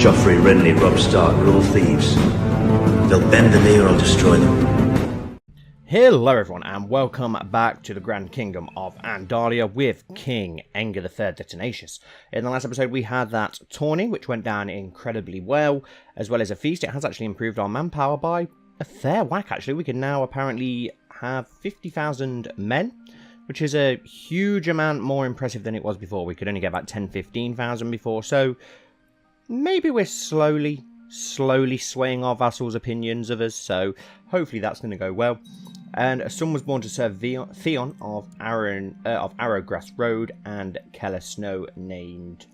Joffrey, Renly, Robb Stark are all thieves. They'll bend the knee or I'll destroy them. Hello everyone and welcome back to the Grand Kingdom of Andalia with King Enger III the Tenacious. In the last episode we had that tourney which went down incredibly well, as well as a feast. It has actually improved our manpower by a fair whack actually. We can now apparently have 50,000 men, which is a huge amount more impressive than it was before. We could only get about 10-15,000 before, so maybe we're slowly swaying our vassals' opinions of us, so hopefully that's going to go well. And a son was born to Sir Theon of Arrowgrass Road and Keller Snow, named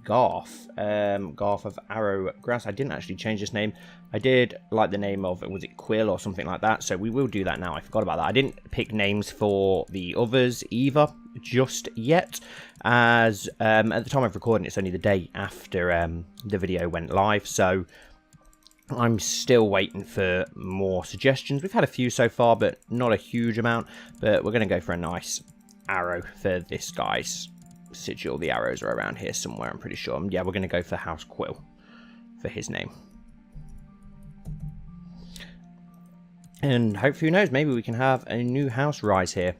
Garth. Garth of Arrowgrass. I didn't actually change his name. I did like the name of, was it Quill or something like that, so we will do that now. I forgot about that. I didn't pick names for the others either just yet, as at the time of recording it's only the day after the video went live, so I'm still waiting for more suggestions. We've had a few so far, but not a huge amount, but we're going to go for a nice arrow for this guy's sigil. The arrows are around here somewhere, I'm pretty sure. Yeah, we're going to go for House Quill for his name. And hopefully, who knows, maybe we can have a new house rise here,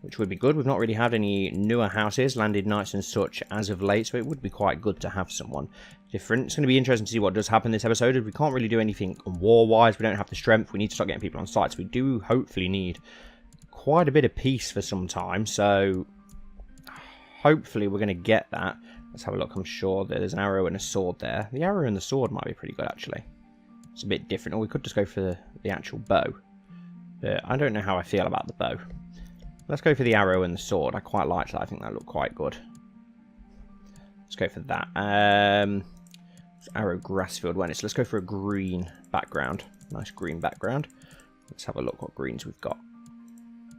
which would be good. We've not really had any newer houses, landed knights and such as of late, so it would be quite good to have someone different. It's going to be interesting to see what does happen this episode. We can't really do anything war-wise. We don't have the strength. We need to start getting people on site, so we do hopefully need quite a bit of peace for some time, so hopefully we're going to get that. Let's have a look. I'm sure that there's an arrow and a sword there. The arrow and the sword might be pretty good, actually. It's a bit different, or we could just go for the actual bow. But I don't know how I feel about the bow. Let's go for the arrow and the sword. I quite like that. I think that looked quite good. Let's go for that. Arrow Grassfield when it's. Let's go for a green background. Nice green background. Let's have a look what greens we've got.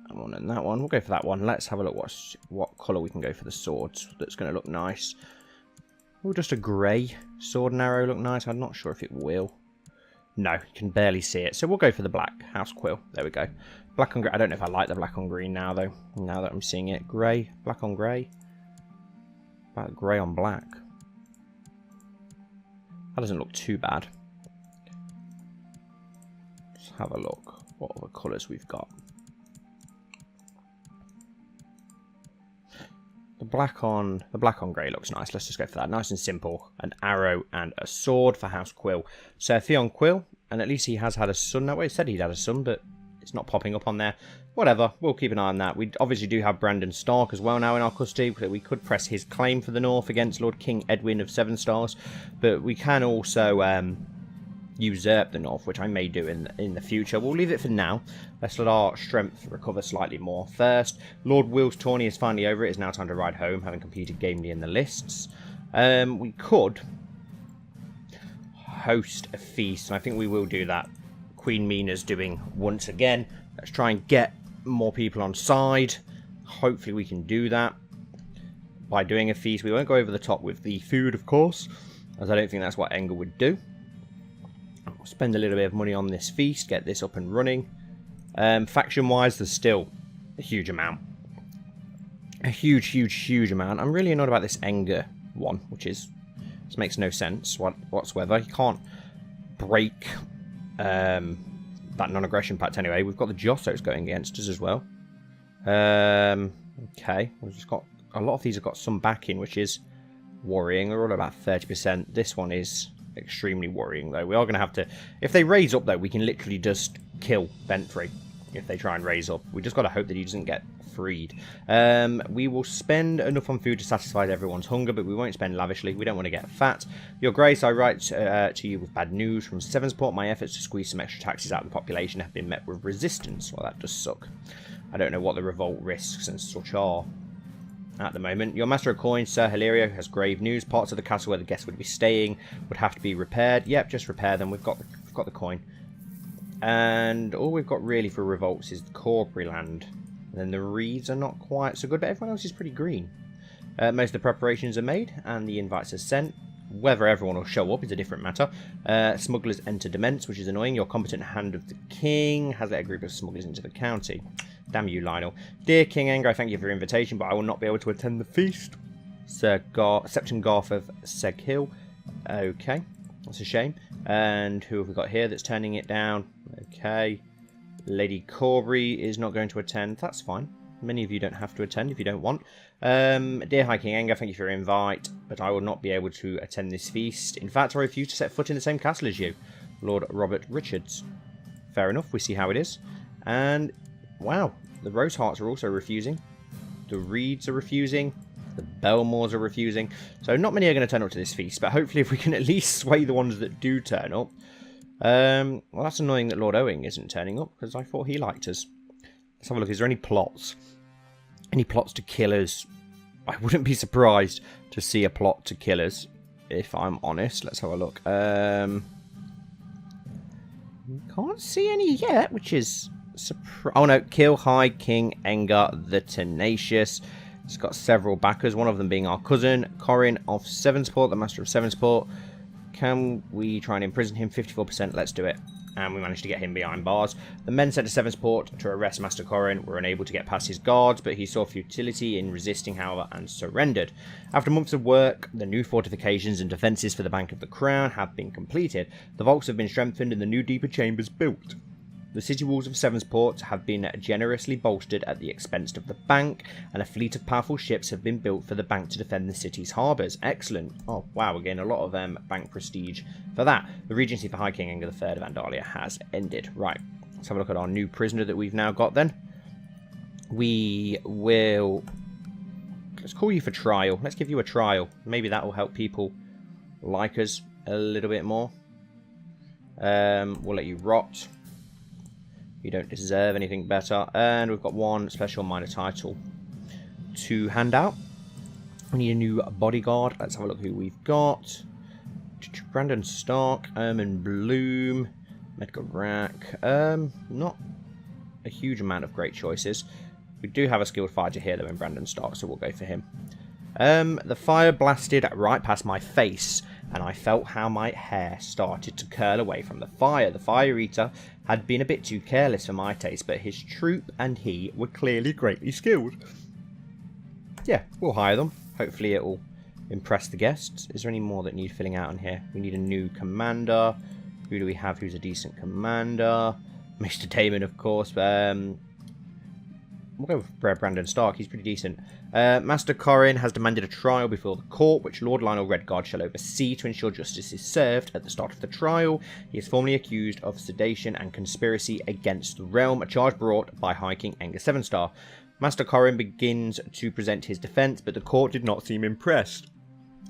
That one and that one. We'll go for that one. Let's have a look what colour we can go for the swords. That's going to look nice. Will just a grey sword and arrow look nice? I'm not sure if it will. No, you can barely see it. So we'll go for the black House Quill. There we go. Black on grey. I don't know if I like the black on green now, though. Now that I'm seeing it. Grey. Black on grey. About grey on black. That doesn't look too bad. Let's have a look. What other colours we've got. The black on grey looks nice. Let's just go for that. Nice and simple. An arrow and a sword for House Quill. Sir Theon Quill, and at least he has had a son that way. It said he'd had a son, but it's not popping up on there. Whatever, we'll keep an eye on that. We obviously do have Brandon Stark as well now in our custody. We could press his claim for the north against Lord King Edwin of Sevenstars, but we can also usurp the north, which I may do in the future. We'll leave it for now. Let's let our strength recover slightly more first. Lord Will's tourney is finally over. It is now time to ride home, having competed gamely in the lists. We could host a feast, and I think we will do that. Queen Mina's doing once again. Let's try and get more people on side. Hopefully we can do that by doing a feast. We won't go over the top with the food, of course, as I don't think that's what Enger would do. We'll spend a little bit of money on this feast, get this up and running. Faction-wise, there's still a huge amount. A huge amount. I'm really annoyed about this Enger one, this makes no sense whatsoever. You can't break that non-aggression pact anyway. We've got the Jossos going against us as well. Okay, we've just got a lot of these have got some backing, which is worrying. They're all about 30%. This one is extremely worrying, though. We are going to have to, if they raise up, though, we can literally just kill Benfrey if they try and raise up. We just got to hope that he doesn't get freed. We will spend enough on food to satisfy everyone's hunger, but we won't spend lavishly. We don't want to get fat. Your Grace, I write to you with bad news from Sevensport. My efforts to squeeze some extra taxes out of the population have been met with resistance. Well, that does suck. I don't know what the revolt risks and such are at the moment. Your Master of Coins, Sir Hilario, has grave news. Parts of the castle where the guests would be staying would have to be repaired. Yep, just repair them. We've got the coin. And all we've got really for revolts is the Corbury land. And then the reeds are not quite so good, but everyone else is pretty green. Most of the preparations are made and the invites are sent. Whether everyone will show up is a different matter. Smugglers enter Dements, which is annoying. Your competent hand of the king has let a group of smugglers into the county. Damn you, Lionel. Dear King Enger, I thank you for your invitation, but I will not be able to attend the feast. Sir Septon Garth of Seghill Okay, that's a shame. And who have we got here that's turning it down? Okay, Lady Corby is not going to attend. That's fine. Many of you don't have to attend if you don't want. Dear High King Enger, thank you for your invite, but I will not be able to attend this feast. In fact, I refuse to set foot in the same castle as you, Lord Robert Richards. Fair enough, we see how it is. And, wow, the Rose Hearts are also refusing. The Reeds are refusing. The Belmores are refusing. So not many are going to turn up to this feast, but hopefully if we can at least sway the ones that do turn up. Well, that's annoying that Lord Owen isn't turning up, because I thought he liked us. Let's have a look. Is there any plots? Any plots to kill us? I wouldn't be surprised to see a plot to kill us, if I'm honest. Let's have a look. Can't see any yet, which is... Oh no, kill High King Enger the Tenacious. It's got several backers, one of them being our cousin, Corin of Sevensport, the Master of Sevensport. Can we try and imprison him? 54%, let's do it. And we managed to get him behind bars. The men sent to Sevensport to arrest Master Corin were unable to get past his guards, but he saw futility in resisting, however, and surrendered. After months of work, the new fortifications and defences for the Bank of the Crown have been completed. The vaults have been strengthened and the new deeper chambers built. The city walls of Sevensport have been generously bolstered at the expense of the bank, and a fleet of powerful ships have been built for the bank to defend the city's harbours. Excellent. Oh, wow, again, a lot of bank prestige for that. The regency for High King Enger III of Andalia has ended. Right, let's have a look at our new prisoner that we've now got then. We will... Let's call you for trial. Let's give you a trial. Maybe that will help people like us a little bit more. We'll let you rot. You don't deserve anything better. And we've got one special minor title to hand out. We need a new bodyguard. Let's have a look who we've got. Brandon Stark, Ermin Bloom, Medgar Rack. Not a huge amount of great choices. We do have a skilled fighter here though in Brandon Stark, so we'll go for him. The fire blasted right past my face, and I felt how my hair started to curl away from the fire. The Fire Eater had been a bit too careless for my taste, but his troop and he were clearly greatly skilled. Yeah, we'll hire them. Hopefully it will impress the guests. Is there any more that need filling out in here? We need a new commander. Who do we have who's a decent commander? Mr. Damon, of course. We'll go with Brandon Stark, he's pretty decent. Master Corin has demanded a trial before the court, which Lord Lionel Redguard shall oversee to ensure justice is served. At the start of the trial, he is formally accused of sedation and conspiracy against the realm, a charge brought by High King Enger Sevenstar. Master Corin begins to present his defence, but the court did not seem impressed.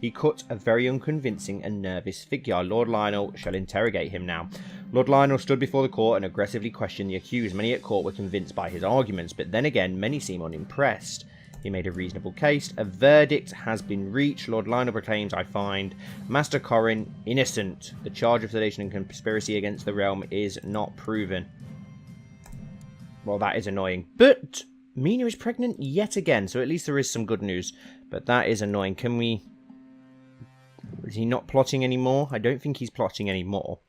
He cut a very unconvincing and nervous figure. Lord Lionel shall interrogate him now. Lord Lionel stood before the court and aggressively questioned the accused. Many at court were convinced by his arguments, but then again, many seem unimpressed. He made a reasonable case. A verdict has been reached. Lord Lionel proclaims, I find Master Corin innocent. The charge of sedation and conspiracy against the realm is not proven. Well, that is annoying. But Mina is pregnant yet again, so at least there is some good news. But that is annoying. Can we... Is he not plotting anymore? I don't think he's plotting anymore.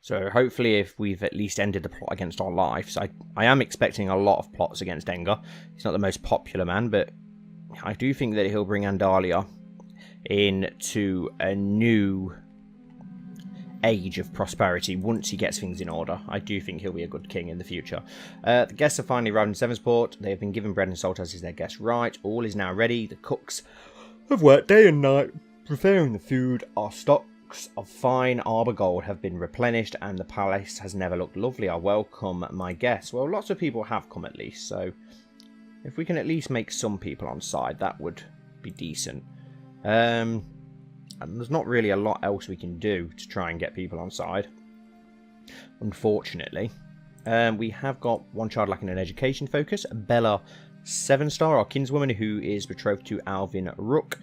So hopefully if we've at least ended the plot against our lives. I am expecting a lot of plots against Enger. He's not the most popular man, but I do think that he'll bring Andalia into a new age of prosperity once he gets things in order. I do think he'll be a good king in the future. The guests have finally arrived in Sevensport. They have been given bread and salt as is their guest right. All is now ready. The cooks have worked day and night preparing the food. Our stocks of fine arbor gold have been replenished, and the palace has never looked lovelier. Welcome, my guests. Well, lots of people have come at least, so if we can at least make some people on side, that would be decent. And there's not really a lot else we can do to try and get people on side, unfortunately. We have got one child lacking an education focus, Bella Sevenstar, our kinswoman, who is betrothed to Alvin Rook.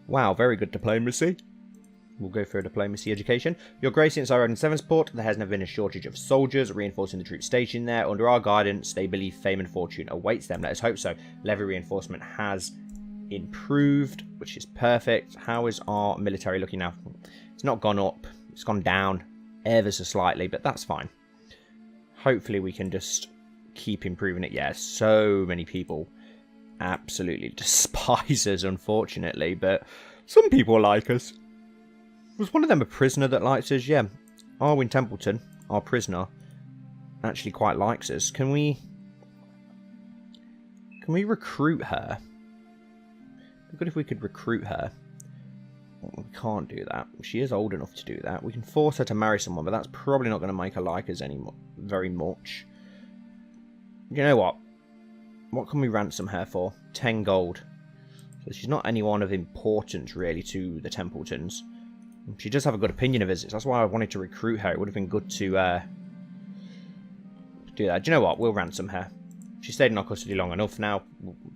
Wow, very good diplomacy. We'll go for a diplomacy education. Your Grace, since I rode in Sevensport, there has never been a shortage of soldiers, reinforcing the troops stationed there. Under our guidance, they believe fame and fortune awaits them. Let us hope so. Levy reinforcement has improved, which is perfect. How is our military looking now? It's not gone up. It's gone down ever so slightly, but that's fine. Hopefully we can just keep improving it. Yeah, so many people absolutely despise us, unfortunately, but some people like us. Was one of them a prisoner that likes us? Yeah. Arwin Templeton, our prisoner, actually quite likes us. Can we recruit her? It'd be good if we could recruit her. We can't do that. She is old enough to do that. We can force her to marry someone, but that's probably not going to make her like us very much. You know what? What can we ransom her for? 10 gold. So she's not anyone of importance, really, to the Templetons. She does have a good opinion of us. That's why I wanted to recruit her. It would have been good to do that. Do you know what? We'll ransom her. She stayed in our custody long enough now.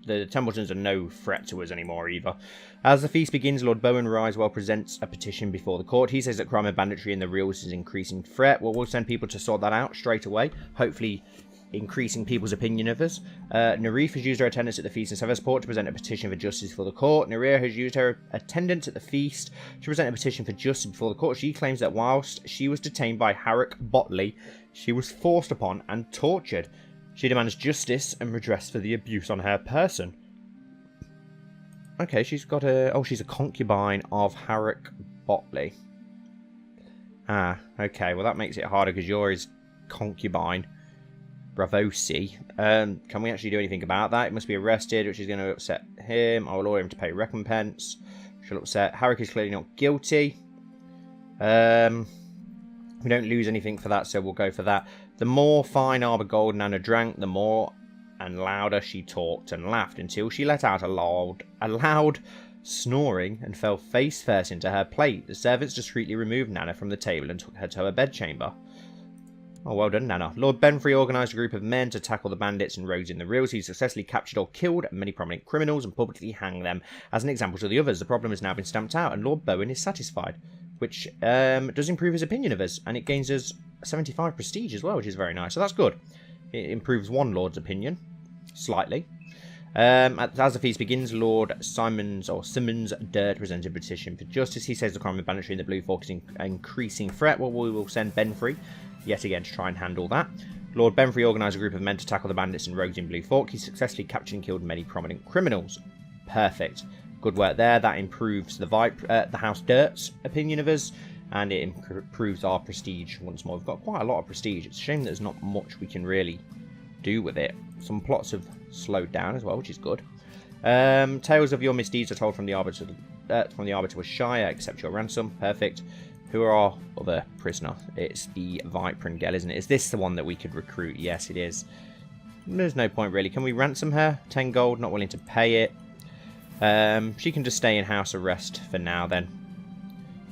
The Templetons are no threat to us anymore either. As the feast begins, Lord Bowen Risewell presents a petition before the court. He says that crime and banditry in the Reals is increasing threat. Well, we'll send people to sort that out straight away. Hopefully increasing people's opinion of us. Narif has used her attendance at the feast in Sevenstar to present a petition for justice before the court. Naria has used her attendance at the feast to present a petition for justice before the court. She claims that whilst she was detained by Harrick Botley, she was forced upon and tortured. She demands justice and redress for the abuse on her person. Okay, she's got a... Oh, she's a concubine of Harrick Botley. Ah, okay. Well, that makes it harder because you're his concubine. Bravosi. Can we actually do anything about that? It must be arrested, which is going to upset him. I'll order him to pay recompense. She'll upset. Harrick is clearly not guilty. We don't lose anything for that, so we'll go for that. The more fine Arbor Gold Nana drank, the more and louder she talked and laughed until she let out a loud snoring and fell face first into her plate. The servants discreetly removed Nana from the table and took her to her bedchamber. Oh, well done, Nana. Lord Benfrey organised a group of men to tackle the bandits and rogues in the Reals. He successfully captured or killed many prominent criminals and publicly hanged them as an example to the others. The problem has now been stamped out, and Lord Bowen is satisfied, which does improve his opinion of us, and it gains us 75 prestige as well, which is very nice. So that's good. It improves one lord's opinion, slightly. As the feast begins, Lord Simmons Dirt presents a petition for justice. He says the crime of banditry in the Blue Fork is an increasing threat. Well, we will send Benfrey yet again to try and handle that. Lord Benfrey organised a group of men to tackle the bandits and rogues in Blue Fork. He successfully captured and killed many prominent criminals. Perfect. Good work there. That improves the House Dirt's opinion of us, and it improves our prestige once more. We've got quite a lot of prestige. It's a shame that there's not much we can really do with it. Some plots have slowed down as well, which is good. Tales of your misdeeds are told from the Arbiter to Shire. Accept your ransom. Perfect. Who are our other prisoner? It's the Vipringel, isn't it? Is this the one that we could recruit? Yes, it is. There's no point, really. Can we ransom her? 10 gold, not willing to pay it. She can just stay in house arrest for now, then.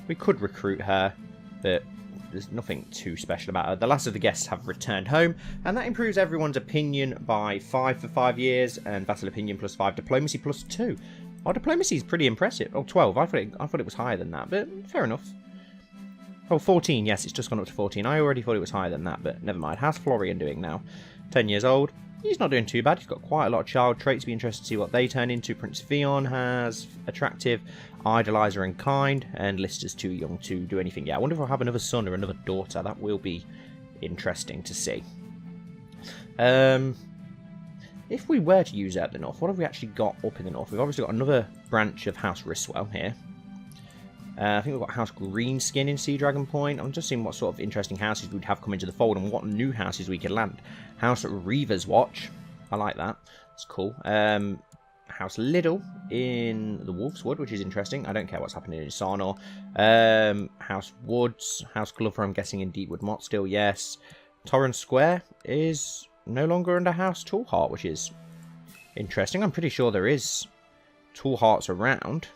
We could recruit her, but there's nothing too special about her. The last of the guests have returned home, and that improves everyone's opinion by 5 for 5 years, and vassal opinion plus 5, diplomacy plus 2. Our diplomacy is pretty impressive. Oh, 12. I thought it was higher than that, but fair enough. Oh, 14. Yes, it's just gone up to 14. I already thought it was higher than that, but never mind. How's Florian doing now? 10 years old. He's not doing too bad. He's got quite a lot of child traits. Be interested to see what they turn into. Prince Vion has attractive, idolizer, and kind, and Lister's too young to do anything yet. I wonder if I'll have another son or another daughter. That will be interesting to see. If we were to use it at the north, what have we actually got up in the north? We've obviously got another branch of House Riswell here. I think we've got House Greenskin in Sea Dragon Point. I'm just seeing what sort of interesting houses we'd have come into the fold and what new houses we could land. House Reaver's Watch. I like that. It's cool. House Liddle in the Wolf's Wood, which is interesting. I don't care what's happening in Sarnor. House Woods. House Glover, I'm guessing in Deepwood Mott still, yes. Torrens Square is no longer under House Toolheart, which is interesting. I'm pretty sure there is Toolhearts around.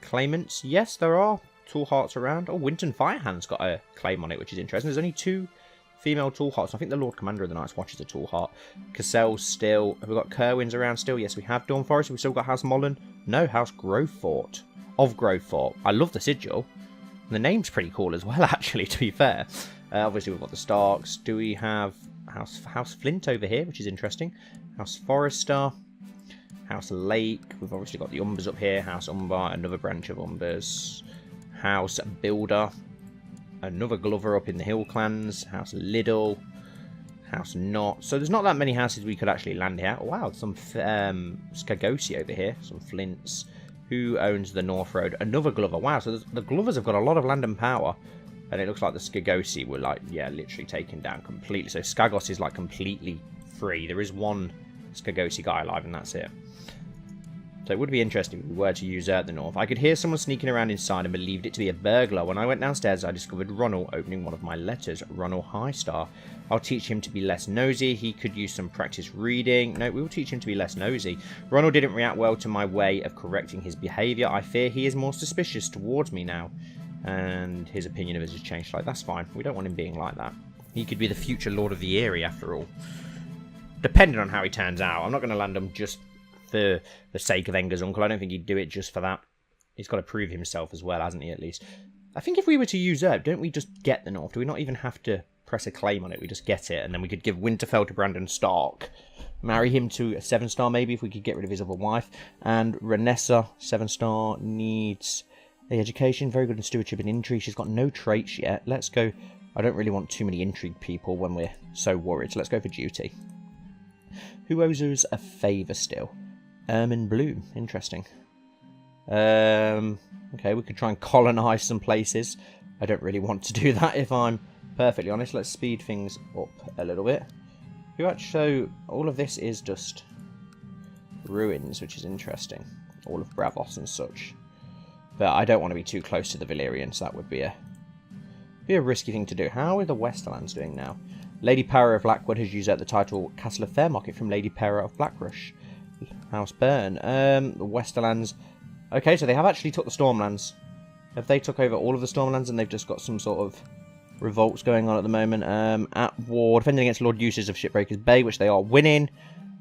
Claimants, yes, there are Toolhearts around. Oh, Winton Firehand's got a claim on it, which is interesting. There's only 2 female Toolhearts. I think the Lord Commander of the Night's Watch is a Toolheart. Cassell's still. Have we got Kerwin's around still? Yes, we have. Dawn Forest. Have we still got House Mollen? No, House Grovefort. Of Grovefort. I love the sigil. And the name's pretty cool as well, actually, to be fair. Obviously, we've got the Starks. Do we have House Flint over here, which is interesting? House Forester. House Lake. We've obviously got the Umbers up here. House Umbar, another branch of Umbers. House Builder. Another Glover up in the Hill Clans. House Liddle. House Knott. So there's not that many houses we could actually land here. Oh, wow, some Skagosi over here. Some Flints. Who owns the North Road? Another Glover. Wow, so the Glovers have got a lot of land and power. And it looks like the Skagosi were, like, yeah, literally taken down completely. So Skagos is, like, completely free. There is one Skagosi guy alive, and that's it. So it would be interesting if we were to usurp the North. I could hear someone sneaking around inside and believed it to be a burglar. When I went downstairs, I discovered Ronald opening one of my letters. Ronald Highstar. I'll teach him to be less nosy. He could use some practice reading. No, we will teach him to be less nosy. Ronald didn't react well to my way of correcting his behaviour. I fear he is more suspicious towards me now. And his opinion of us has changed. Like, that's fine. We don't want him being like that. He could be the future Lord of the Eyrie, after all. Depending on how he turns out. I'm not going to land him just for the sake of Enger's uncle. I don't think he'd do it just for that. He's got to prove himself as well, hasn't he, at least? I think if we were to usurp, don't we just get the North? Do we not even have to press a claim on it? We just get it, and then we could give Winterfell to Brandon Stark. Marry him to a Sevenstar, maybe, if we could get rid of his other wife. And Renessa Sevenstar needs the education, very good in stewardship and intrigue. She's got no traits yet. Let's go. I don't really want too many intrigue people when we're so worried, so let's go for duty. Who owes us a favour still? Ermine Bloom. Interesting. Okay, we could try and colonise some places. I don't really want to do that, if I'm perfectly honest. Let's speed things up a little bit. Who actually, so all of this is just ruins, which is interesting. All of Bravos and such. But I don't want to be too close to the Valyrians. That would be a risky thing to do. How are the Westerlands doing now? Lady Para of Blackwood has usurped the title Castle of Fairmarket from Lady Para of Blackrush. House Burn. The Westerlands. Okay, so they have actually took the Stormlands. Have they took over all of the Stormlands and they've just got some sort of revolts going on at the moment? At war, defending against Lord Eustace of Shipbreakers Bay, which they are winning.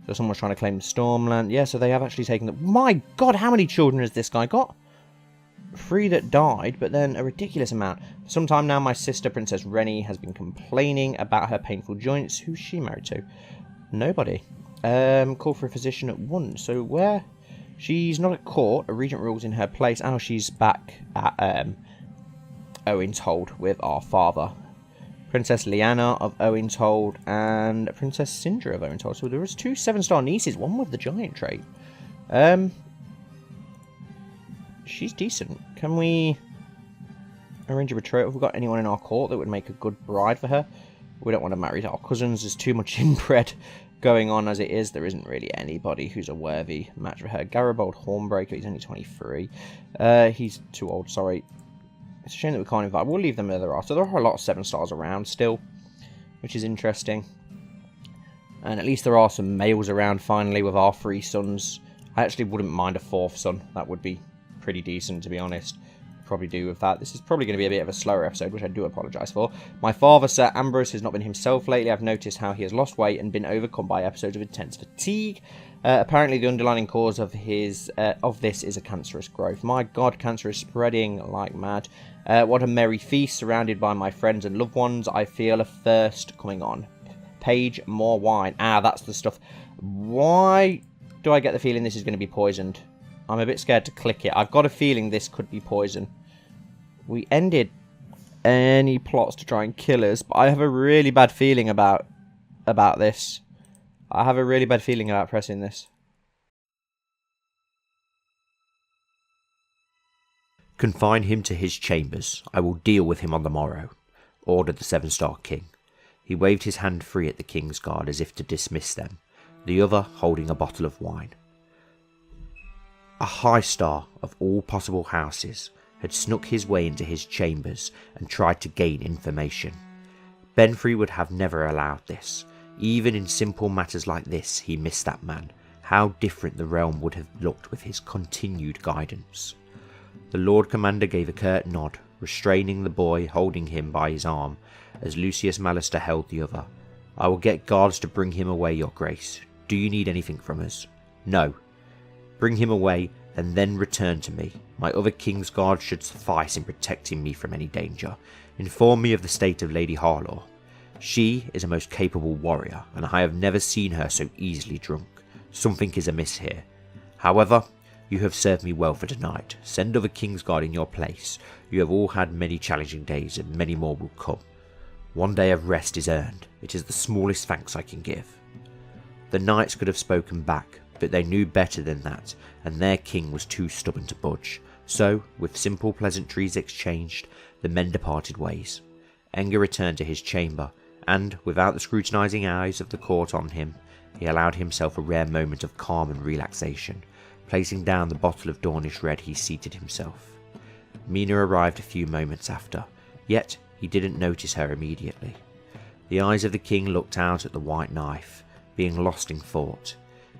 So someone's trying to claim the Stormland. Yeah, so they have actually taken the... My God, how many children has this guy got? 3 that died, but then a ridiculous amount. For some time now, my sister, Princess Rennie, has been complaining about her painful joints. Who's she married to? Nobody. Call for a physician at once. So where? She's not at court. A regent rules in her place. Oh, she's back at Owenshold with our father. Princess Lyanna of Owenshold and Princess Sindra of Owenshold. So there was 2 7-star nieces, one with the giant trait. She's decent. Can we arrange a betrothal? Have we got anyone in our court that would make a good bride for her? We don't want to marry our cousins. There's too much inbred going on as it is. There isn't really anybody who's a worthy match for her. Garibaldi Hornbreaker, he's only 23. He's too old, sorry. It's a shame that we can't invite. We'll leave them where there are. So there are a lot of 7-stars around still, which is interesting. And at least there are some males around finally with our 3 sons. I actually wouldn't mind a 4th son. That would be pretty decent, to be honest. Probably do with that. This is probably going to be a bit of a slower episode, which I do apologise for. My father, Sir Ambrose, has not been himself lately. I've noticed how he has lost weight and been overcome by episodes of intense fatigue. Apparently, the underlying cause of this is a cancerous growth. My God, cancer is spreading like mad. What a merry feast, surrounded by my friends and loved ones. I feel a thirst coming on. Page, more wine. Ah, that's the stuff. Why do I get the feeling this is going to be poisoned? I'm a bit scared to click it. I've got a feeling this could be poison. We ended any plots to try and kill us, but I have a really bad feeling about this. I have a really bad feeling about pressing this. Confine him to his chambers. I will deal with him on the morrow, ordered the 7-star king. He waved his hand free at the king's guard as if to dismiss them, the other holding a bottle of wine. A high star of all possible houses had snuck his way into his chambers and tried to gain information. Benfrey would have never allowed this. Even in simple matters like this, he missed that man. How different the realm would have looked with his continued guidance. The Lord Commander gave a curt nod, restraining the boy, holding him by his arm, as Lucius Mallister held the other. I will get guards to bring him away, your grace. Do you need anything from us? No. Bring him away, and then return to me. My other king's guard should suffice in protecting me from any danger. Inform me of the state of Lady Harlaw. She is a most capable warrior, and I have never seen her so easily drunk. Something is amiss here. However, you have served me well for tonight. Send other king's guard in your place. You have all had many challenging days, and many more will come. One day of rest is earned. It is the smallest thanks I can give. The knights could have spoken back, But they knew better than that, and their king was too stubborn to budge. So, with simple pleasantries exchanged, the men departed ways. Enger returned to his chamber, and, without the scrutinising eyes of the court on him, he allowed himself a rare moment of calm and relaxation. Placing down the bottle of Dornish Red, he seated himself. Mina arrived a few moments after, yet he didn't notice her immediately. The eyes of the king looked out at the white knife, being lost in thought.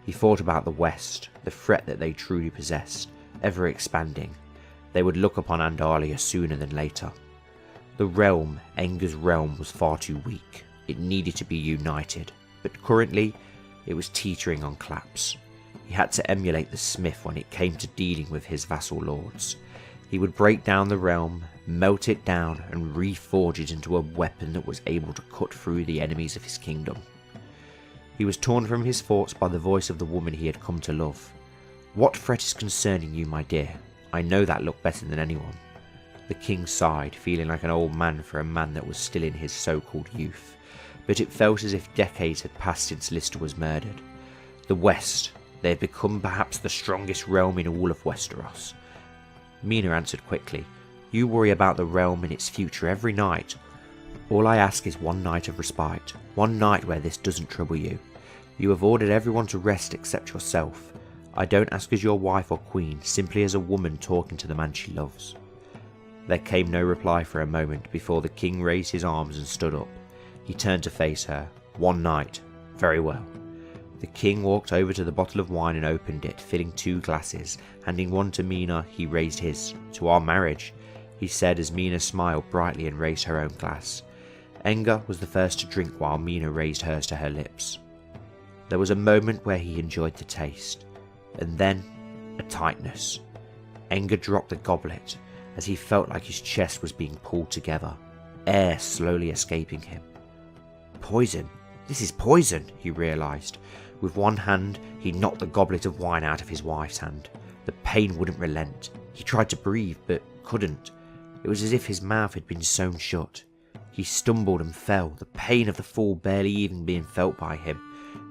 He thought about the West, the threat that they truly possessed, ever expanding. They would look upon Andalia sooner than later. The realm, Enger's realm, was far too weak. It needed to be united, but currently it was teetering on collapse. He had to emulate the Smith when it came to dealing with his vassal lords. He would break down the realm, melt it down, and reforge it into a weapon that was able to cut through the enemies of his kingdom. He was torn from his thoughts by the voice of the woman he had come to love. "What threat is concerning you, my dear? I know that look better than anyone." The king sighed, feeling like an old man for a man that was still in his so-called youth. But it felt as if decades had passed since Lister was murdered. The West, they had become perhaps the strongest realm in all of Westeros. Mina answered quickly, "You worry about the realm and its future every night. All I ask is one night of respite, one night where this doesn't trouble you. You have ordered everyone to rest except yourself. I don't ask as your wife or queen, simply as a woman talking to the man she loves." There came no reply for a moment before the king raised his arms and stood up. He turned to face her. "One night. Very well." The king walked over to the bottle of wine and opened it, filling 2 glasses. Handing one to Mina, he raised his. "To our marriage," he said as Mina smiled brightly and raised her own glass. Enger was the first to drink while Mina raised hers to her lips. There was a moment where he enjoyed the taste, and then a tightness. Enger dropped the goblet as he felt like his chest was being pulled together, air slowly escaping him. Poison! This is poison, he realised. With one hand, he knocked the goblet of wine out of his wife's hand. The pain wouldn't relent. He tried to breathe, but couldn't. It was as if his mouth had been sewn shut. He stumbled and fell, the pain of the fall barely even being felt by him.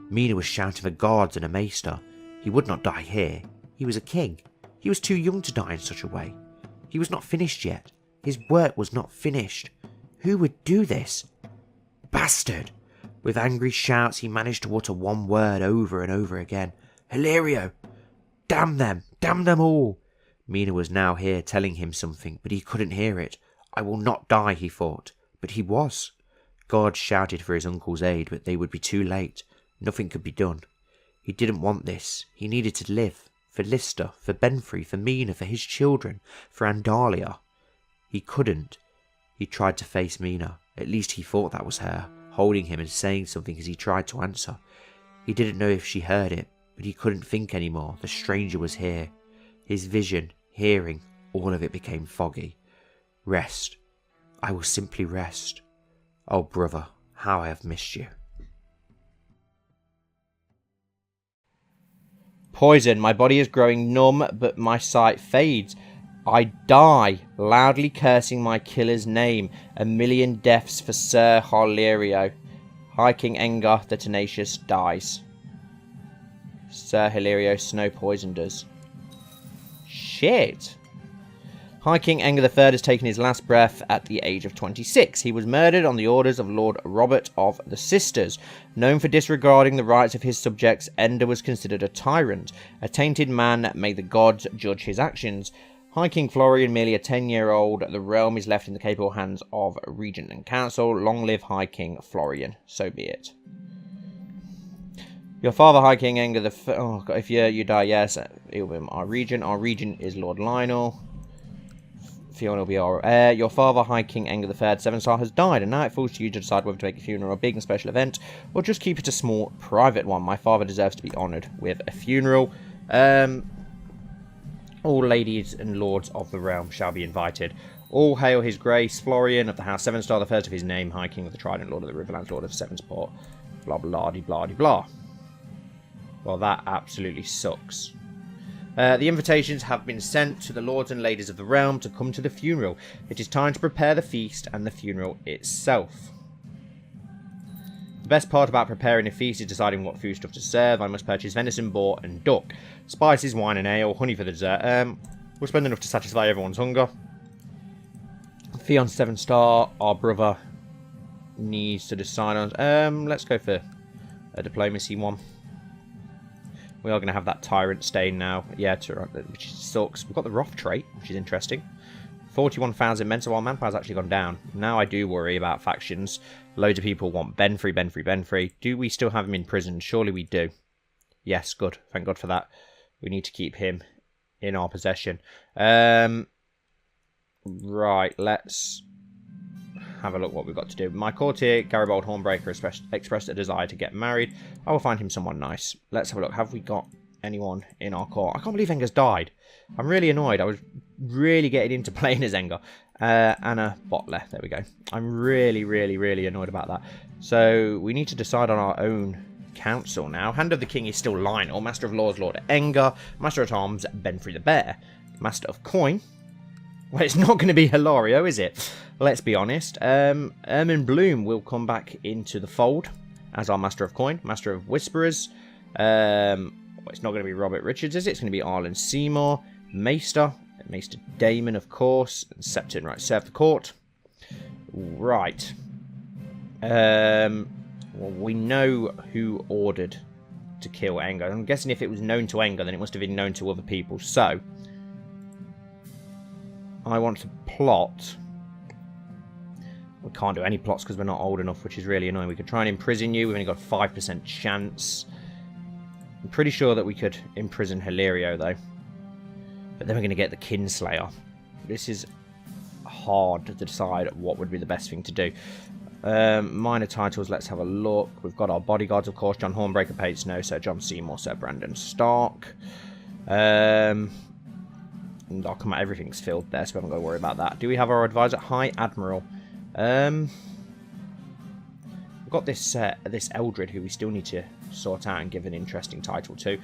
Mina was shouting for guards and a maester. He would not die here. He was a king. He was too young to die in such a way. He was not finished yet. His work was not finished. Who would do this? Bastard! With angry shouts, he managed to utter one word over and over again. Hilario! Damn them! Damn them all! Mina was now here telling him something, but he couldn't hear it. I will not die, he thought. But he was. God shouted for his uncle's aid, but they would be too late. Nothing could be done. He didn't want this. He needed to live. For Lister, for Benfrey, for Mina, for his children, for Andalia. He couldn't. He tried to face Mina. At least he thought that was her, holding him and saying something as he tried to answer. He didn't know if she heard it, but he couldn't think anymore. The stranger was here. His vision, hearing, all of it became foggy. Rest. I will simply rest. Oh, brother, how I have missed you. Poison. My body is growing numb, but my sight fades. I die, loudly cursing my killer's name. 1,000,000 deaths for Sir Hilario. High King Enger the Tenacious dies. Sir Hilario Snow poisoned us. Shit. High King Enger III has taken his last breath at the age of 26. He was murdered on the orders of Lord Robert of the Sisters. Known for disregarding the rights of his subjects, Ender was considered a tyrant. A tainted man, may the gods judge his actions. High King Florian, merely a 10-year-old, the realm is left in the capable hands of Regent and Council. Long live High King Florian. So be it. Your father, High King Enger the... Oh, God, if you die, yes, it will be our regent. Our regent is Lord Lionel. Fiona will be our heir. Your father, High King Enger III Sevenstar, has died, and now it falls to you to decide whether to make a funeral a big and special event, or just keep it a small, private one. My father deserves to be honoured with a funeral. All ladies and lords of the realm shall be invited. All hail his grace, Florian of the House Sevenstar, the first of his name, High King of the Trident, Lord of the Riverlands, Lord of Sevensport. Blah, blah, blah, blah, blah. Well, that absolutely sucks. The invitations have been sent to the lords and ladies of the realm to come to the funeral. It is time to prepare the feast and the funeral itself. The best part about preparing a feast is deciding what food stuff to serve. I must purchase venison, boar, and duck. Spices, wine and ale, honey for the dessert. We'll spend enough to satisfy everyone's hunger. Theon Sevenstar, our brother, needs to decide on... let's go for a diplomacy one. We are going to have that tyrant stain now. Yeah, which sucks. We've got the Wrath trait, which is interesting. 41,000 men, so our manpower's actually gone down. Now I do worry about factions. Loads of people want Benfrey. Do we still have him in prison? Surely we do. Yes, good. Thank God for that. We need to keep him in our possession. Right, let's have a look what we've got to do. My courtier, Garibaldi Hornbreaker, expressed a desire to get married. I will find him someone nice. Let's have a look. Have we got anyone in our court? I can't believe Enger's died. I'm really annoyed. I was really getting into playing as Enger. Anna Bottler. There we go. I'm really annoyed about that. So we need to decide on our own council now. Hand of the King is still Lionel. Master of Laws, Lord Enger. Master at Arms, Benfrey the Bear. Master of Coin. Well, it's not going to be Hilario, is it? Let's be honest. Ermin Bloom will come back into the fold as our Master of Coin. Master of Whisperers. Well, it's not going to be Robert Richards, is it? It's going to be Arlen Seymour. Maester Damon, of course. And Septon, right, serve the court. Right. Well, we know who ordered to kill Enger. I'm guessing if it was known to Enger, then it must have been known to other people. So, I want to plot. We can't do any plots because we're not old enough, which is really annoying. We could try and imprison you. We've only got a 5% chance. I'm pretty sure that we could imprison Hilario, though. But then we're going to get the Kinslayer. This is hard to decide what would be the best thing to do. Minor titles, let's have a look. We've got our bodyguards, of course. John Hornbreaker, Paid Snow, Sir John Seymour, Sir Brandon Stark. And I'll come out, everything's filled there, so we haven't got to worry about that. Do we have our advisor? High Admiral. We've got this this Eldred who we still need to sort out and give an interesting title to.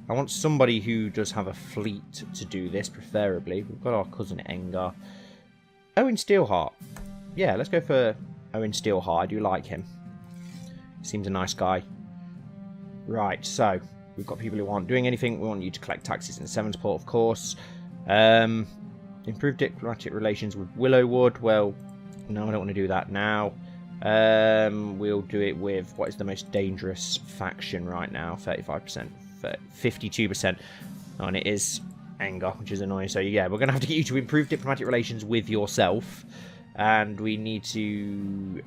I want somebody who does have a fleet to do this, preferably. We've got our cousin Enger. Owen Steelheart. Yeah, let's go for Owen Steelheart. I do like him. Seems a nice guy. Right, so we've got people who aren't doing anything. We want you to collect taxes in Sevenstar, of course. Improve diplomatic relations with Willowwood. Well, no, I don't want to do that now. We'll do it with what is the most dangerous faction right now. 35%, 52%. Oh, and it is Enger, which is annoying. So yeah, we're going to have to get you to improve diplomatic relations with yourself. And we need to...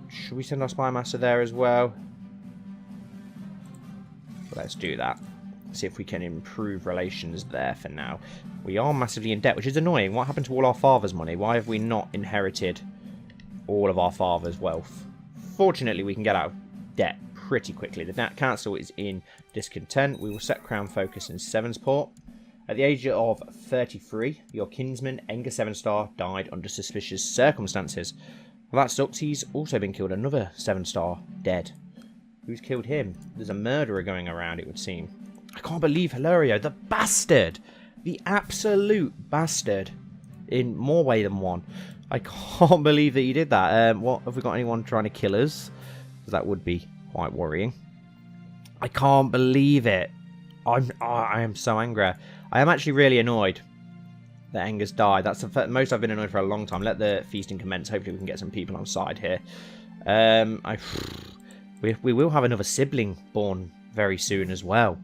Should we send our spy master there as well? Let's do that. See if we can improve relations there for now. We are massively in debt, which is annoying. What happened to all our father's money? Why have we not inherited all of our father's wealth? Fortunately, we can get out of debt pretty quickly. The council is in discontent. We will set crown focus in Sevensport. At the age of 33, your kinsman, Enger Sevenstar, died under suspicious circumstances. Well, that sucks. He's also been killed. Another Sevenstar dead. Who's killed him? There's a murderer going around, it would seem. I can't believe Hilario, the bastard! The absolute bastard. In more way than one. I can't believe that he did that. What, have we got anyone trying to kill us? Because that would be quite worrying. I can't believe it. I am so angry. I am actually really annoyed that Enger's died. That's the most I've been annoyed for a long time. Let the feasting commence. Hopefully we can get some people on side here. We will have another sibling born very soon as well.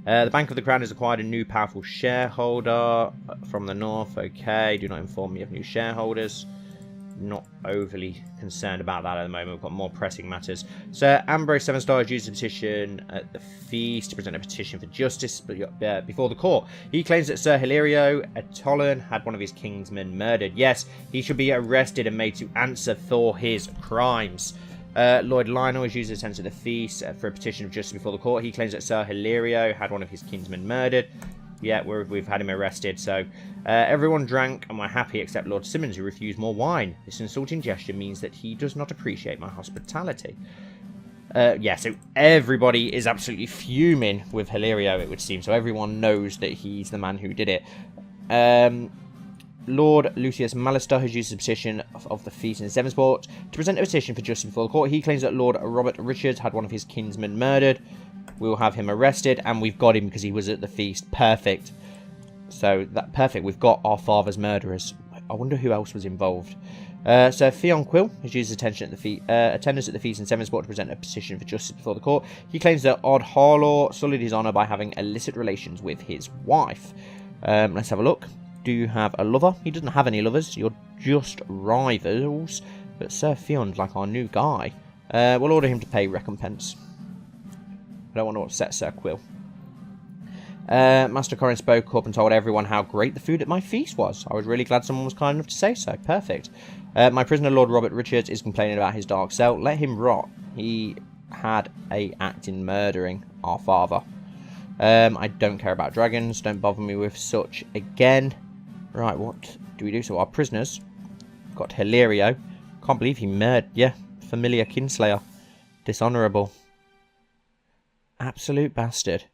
The Bank of the Crown has acquired a new powerful shareholder from the north. Okay, do not inform me of new shareholders. Not overly concerned about that at the moment. We've got more pressing matters. Sir Ambrose Sevenstar has used a petition at the feast to present a petition for justice before the court. He claims that Sir Hilario Etolan had one of his kingsmen murdered. Yes, he should be arrested and made to answer for his crimes. Lord Lionel has used a sense at the feast for a petition of justice before the court. He claims that Sir Hilario had one of his kinsmen murdered. Yeah, we've had him arrested. So everyone drank and were happy except Lord Simmons, who refused more wine. This insulting gesture means that he does not appreciate my hospitality. Yeah, so everybody is absolutely fuming with Hilario, it would seem. So everyone knows that he's the man who did it. Lord Lucius Mallister has used the petition of the feast in Sevenstar to present a petition for justice before the court. He claims that Lord Robert Richards had one of his kinsmen murdered. We will have him arrested, and we've got him because he was at the feast. Perfect. So, perfect. We've got our father's murderers. I wonder who else was involved. Sir Theon Quill has used attendance at the feast in Sevenstar to present a petition for justice before the court. He claims that Odd Harlaw sullied his honour by having illicit relations with his wife. Let's have a look. Do you have a lover? He doesn't have any lovers. You're just rivals. But Sir Theon's like our new guy. We'll order him to pay recompense. I don't want to upset Sir Quill. Master Corrin spoke up and told everyone how great the food at my feast was. I was really glad someone was kind enough to say so. Perfect. My prisoner, Lord Robert Richards, is complaining about his dark cell. Let him rot. He had a act in murdering our father. I don't care about dragons. Don't bother me with such again. Right, what do we do? So our prisoners got Hilario. Can't believe he murdered. Yeah, familiar kinslayer. Dishonourable. Absolute bastard.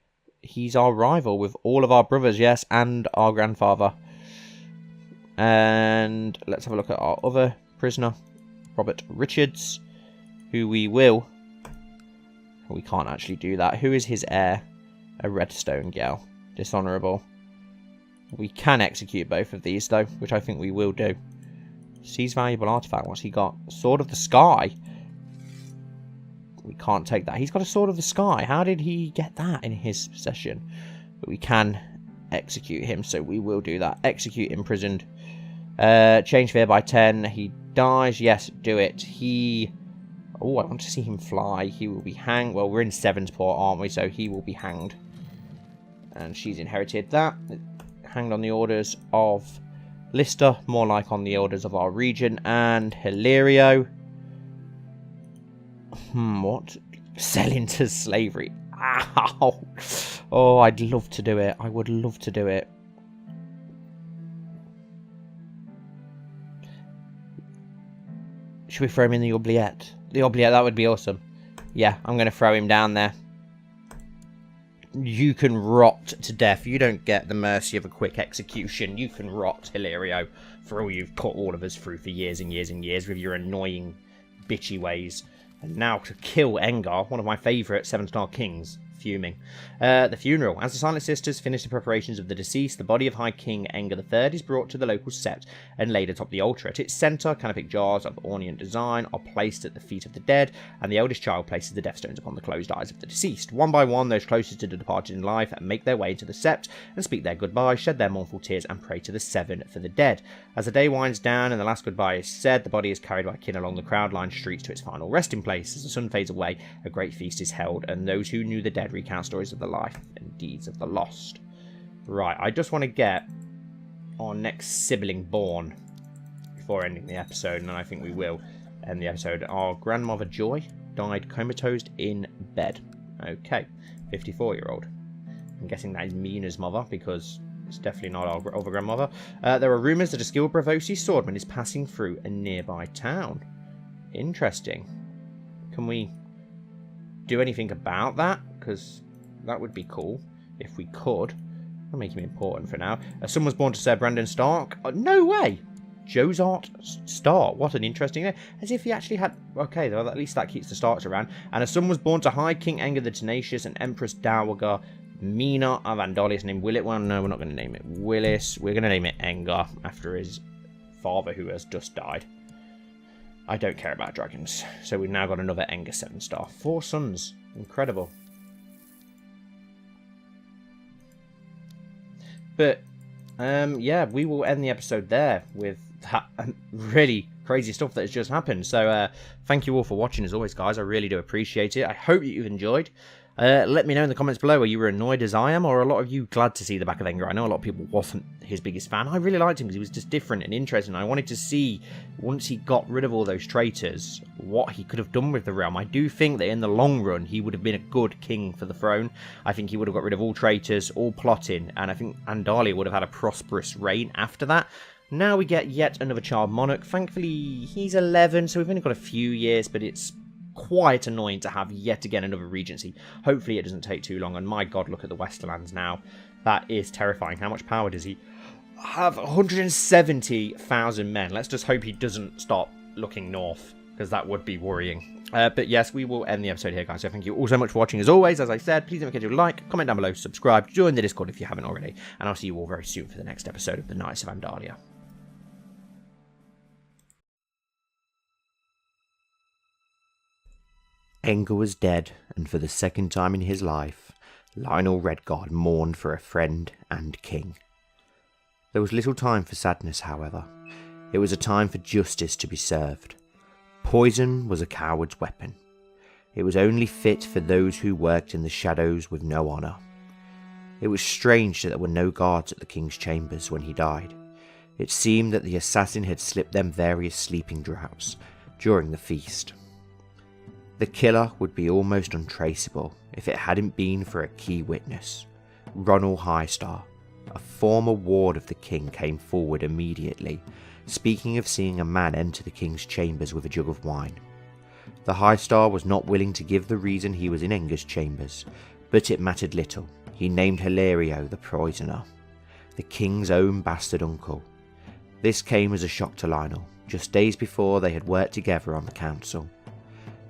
He's our rival with all of our brothers, yes, and our grandfather. And let's have a look at our other prisoner, Robert Richards, who we will... We can't actually do that. Who is his heir? A redstone gal. Dishonourable. We can execute both of these, though, which I think we will do. Seize valuable artifact. What's he got? Sword of the Sky. We can't take that. He's got a Sword of the Sky. How did he get that in his possession? But we can execute him, so we will do that. Execute imprisoned. Change fear by 10. He dies. Yes, do it. Oh, I want to see him fly. He will be hanged. Well, we're in Sevenstar, aren't we? So he will be hanged. And she's inherited that. Hanged on the orders of Lister, more like on the orders of our regent, and Hilario. What? Sell into slavery. Ow! Oh, I'd love to do it. I would love to do it. Should we throw him in the oubliette? The oubliette, that would be awesome. Yeah, I'm going to throw him down there. You can rot to death. You don't get the mercy of a quick execution. You can rot, Hilario, for all you've put all of us through for years and years and years with your annoying, bitchy ways. And now to kill Enger, one of my favourite Sevenstar kings. Fuming. The funeral. As the Silent Sisters finish the preparations of the deceased, the body of High King Enger III is brought to the local sept and laid atop the altar. At its centre, canopic jars of ornate design are placed at the feet of the dead, and the eldest child places the death stones upon the closed eyes of the deceased. One by one, those closest to the departed in life make their way into the sept and speak their goodbye, shed their mournful tears, and pray to the Seven for the dead. As the day winds down and the last goodbye is said, the body is carried by kin along the crowd-lined streets to its final resting place. As the sun fades away, a great feast is held, and those who knew the dead recount stories of the life and deeds of the lost. Right, I just want to get our next sibling born before ending the episode, and I think we will end the episode. Our grandmother Joy died comatose in bed. Okay, 54-year-old. I'm guessing that is Mina's mother, because it's definitely not our other grandmother. There are rumours that a skilled Bravosi swordman is passing through a nearby town. Interesting. Can we do anything about that? Because that would be cool if we could. I'll make him important for now. Son was born to Sir Brandon Stark. Oh, no way! Josart Stark. What an interesting name. As if he actually had... Okay, though, at least that keeps the Starks around. And a son was born to High King Enger the Tenacious and Empress Dowager Mina of Andalia, named Willis. Well, no, we're not going to name it Willis. We're going to name it Enger after his father, who has just died. I don't care about dragons. So we've now got another Enger Sevenstar. 4 sons. Incredible. But, yeah, we will end the episode there with that really crazy stuff that has just happened. So, thank you all for watching as always, guys. I really do appreciate it. I hope that you've enjoyed. Let me know in the comments below, are you annoyed as I am, or are a lot of you glad to see the back of Enger? I know a lot of people wasn't his biggest fan. I really liked him because he was just different and interesting. I wanted to see, once he got rid of all those traitors, what he could have done with the realm. I do think that in the long run, he would have been a good king for the throne. I think he would have got rid of all traitors, all plotting, and I think Andalia would have had a prosperous reign after that. Now we get yet another child monarch. Thankfully, he's 11, so we've only got a few years, but it's quite annoying to have yet again another regency. Hopefully it doesn't take too long, and my god, look at the Westerlands now. That is terrifying. How much power does he... have 170,000 men. Let's just hope he doesn't stop looking north, because that would be worrying. But yes, we will end the episode here, guys. So thank you all so much for watching. As always, as I said, please don't forget to like, comment down below, subscribe, join the Discord if you haven't already, and I'll see you all very soon for the next episode of the Knights of Andalia. Enger was dead, and for the second time in his life, Lionel Redguard mourned for a friend and king. There was little time for sadness, however. It was a time for justice to be served. Poison was a coward's weapon. It was only fit for those who worked in the shadows with no honour. It was strange that there were no guards at the king's chambers when he died. It seemed that the assassin had slipped them various sleeping draughts during the feast. The killer would be almost untraceable if it hadn't been for a key witness. Ronald Highstar, a former ward of the king, came forward immediately, speaking of seeing a man enter the king's chambers with a jug of wine. The Highstar was not willing to give the reason he was in Enger's chambers, but it mattered little. He named Hilario the poisoner, the king's own bastard uncle. This came as a shock to Lionel, just days before they had worked together on the council.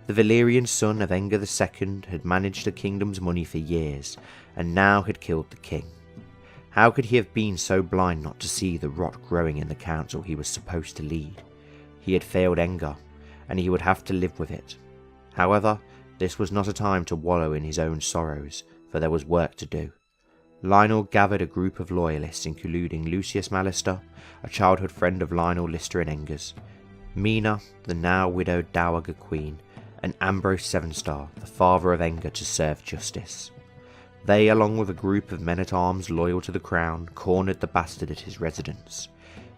The Valyrian son of Enger II had managed the kingdom's money for years, and now had killed the king. How could he have been so blind not to see the rot growing in the council he was supposed to lead? He had failed Enger, and he would have to live with it. However, this was not a time to wallow in his own sorrows, for there was work to do. Lionel gathered a group of loyalists, including Lucius Mallister, a childhood friend of Lionel, Lister and Enger's, Mina, the now widowed dowager queen, and Ambrose Sevenstar, the father of Enger, to serve justice. They, along with a group of men-at-arms loyal to the crown, cornered the bastard at his residence.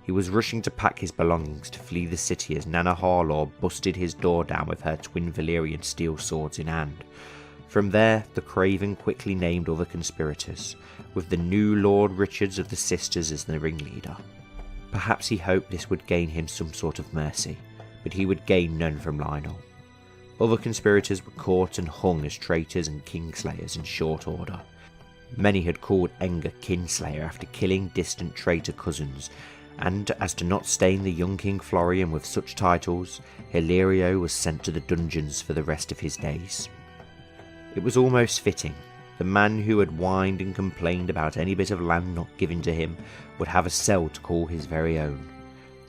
He was rushing to pack his belongings to flee the city as Nana Harlaw busted his door down with her twin Valyrian steel swords in hand. From there, the Craven quickly named other conspirators, with the new Lord Richards of the Sisters as the ringleader. Perhaps he hoped this would gain him some sort of mercy, but he would gain none from Lionel. Other conspirators were caught and hung as traitors and kingslayers in short order. Many had called Enger Kinslayer after killing distant traitor cousins, and as to not stain the young King Florian with such titles, Hilario was sent to the dungeons for the rest of his days. It was almost fitting. The man who had whined and complained about any bit of land not given to him would have a cell to call his very own.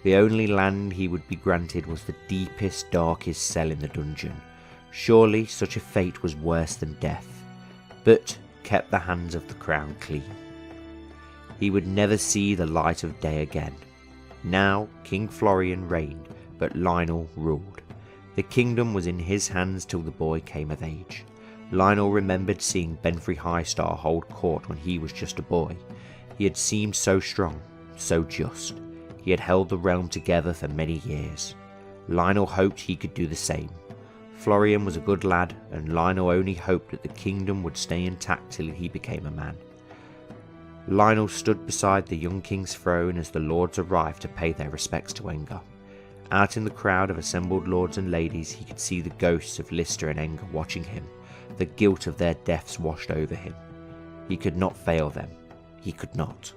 The only land he would be granted was the deepest, darkest cell in the dungeon. Surely such a fate was worse than death, but kept the hands of the crown clean. He would never see the light of day again. Now King Florian reigned, but Lionel ruled. The kingdom was in his hands till the boy came of age. Lionel remembered seeing Benfrey Highstar hold court when he was just a boy. He had seemed so strong, so just. He had held the realm together for many years. Lionel hoped he could do the same. Florian was a good lad, and Lionel only hoped that the kingdom would stay intact till he became a man. Lionel stood beside the young king's throne as the lords arrived to pay their respects to Enger. Out in the crowd of assembled lords and ladies he could see the ghosts of Lister and Enger watching him, the guilt of their deaths washed over him. He could not fail them. He could not.